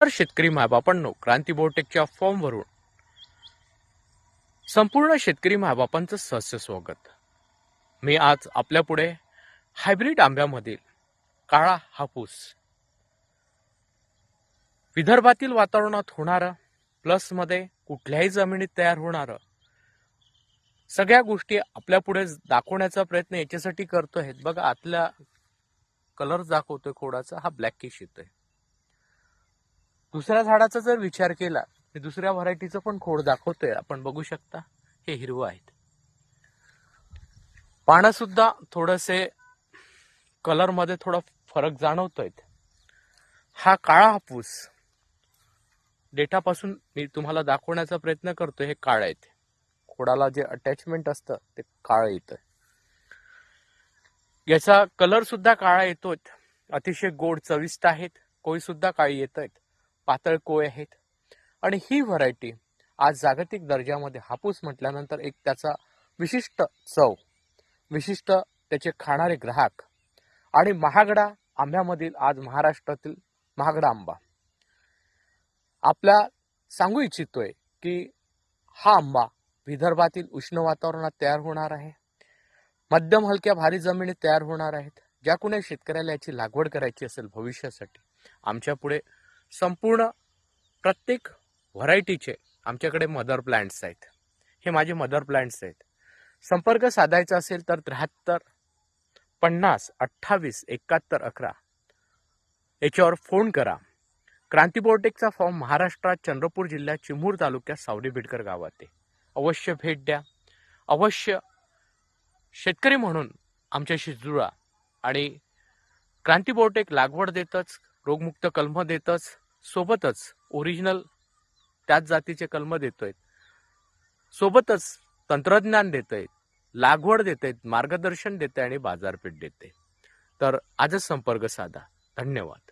नमस्कार शेतकरी मायबापांनो, क्रांती बायोटेकच्या फॉर्मवरून संपूर्ण शेतकरी मायबापांचं सहर्ष स्वागत। मी आज आपल्या पुढे हायब्रिड आंब्यामधील काळा हापूस, विदर्भातील वातावरणात होणारं, प्लस मध्ये कुठल्याही जमिनीत तयार होणारं, सगळ्या गोष्टी आपल्या पुढे दाखवण्याचा प्रयत्न याच्यासाठी करतोय। बघा, आतला कलर दाखवतोय खोडाचा, हा ब्लॅक किश येतोय। दुसऱ्या झाडाचा जर विचार केला, दुसऱ्या व्हरायटीचं पण खोड दाखवतोय, आपण बघू शकता, हे हिरवं आहेत। पानं सुद्धा थोडेसे कलर मध्ये थोडा फरक जाणवतोय। हा काळा हापूस डेटापासून मी तुम्हाला दाखवण्याचा प्रयत्न करतोय। हे काळे आहेत, खोडाला जे अटॅचमेंट असतं ते काळं येतं। याचा कलर सुद्धा काळा येतोय, अतिशय गोड चविष्ट आहेत। कोय सुद्धा काळी येत आहेत, पातळ कोय आहेत। आणि ही व्हरायटी आज जागतिक दर्जामध्ये हापूस म्हटल्यानंतर एक त्याचा विशिष्ट चव, विशिष्ट त्याचे खाणारे ग्राहक आणि महागडा आंब्यामधील आज महाराष्ट्रातील महागडा आंबा आपल्या सांगू इच्छितोय की हा आंबा विदर्भातील उष्ण वातावरणात तयार होणार आहे, मध्यम हलक्या भारी जमिनीत तयार होणार आहेत। ज्या कुणी शेतकऱ्याला याची लागवड करायची असेल भविष्यासाठी, आमच्या पुढे संपूर्ण प्रत्येक व्हरायटीचे आमच्याकडे मदर प्लांट्स आहेत। हे माझे मदर प्लांट्स आहेत। संपर्क साधायचा असेल तर 73 50 28 71 11 याच्यावर फोन करा। क्रांती बायोटेकचा फॉर्म महाराष्ट्रात चंद्रपूर जिल्ह्यात चिमूर तालुक्यात सावरी बिडकर गावात आहे। अवश्य भेट द्या, अवश्य शेतकरी म्हणून आमच्याशी जुळा। आणि क्रांती बायोटेक लागवड देतच, रोगमुक्त कलम देतच, सोबतच ओरिजिनल त्याच जातीचे कलम देतोय, सोबतच तंत्रज्ञान देतोय, लागवड देतोय, मार्गदर्शन देते आणि बाजारपेठ देते। तर आजच संपर्क साधा। धन्यवाद।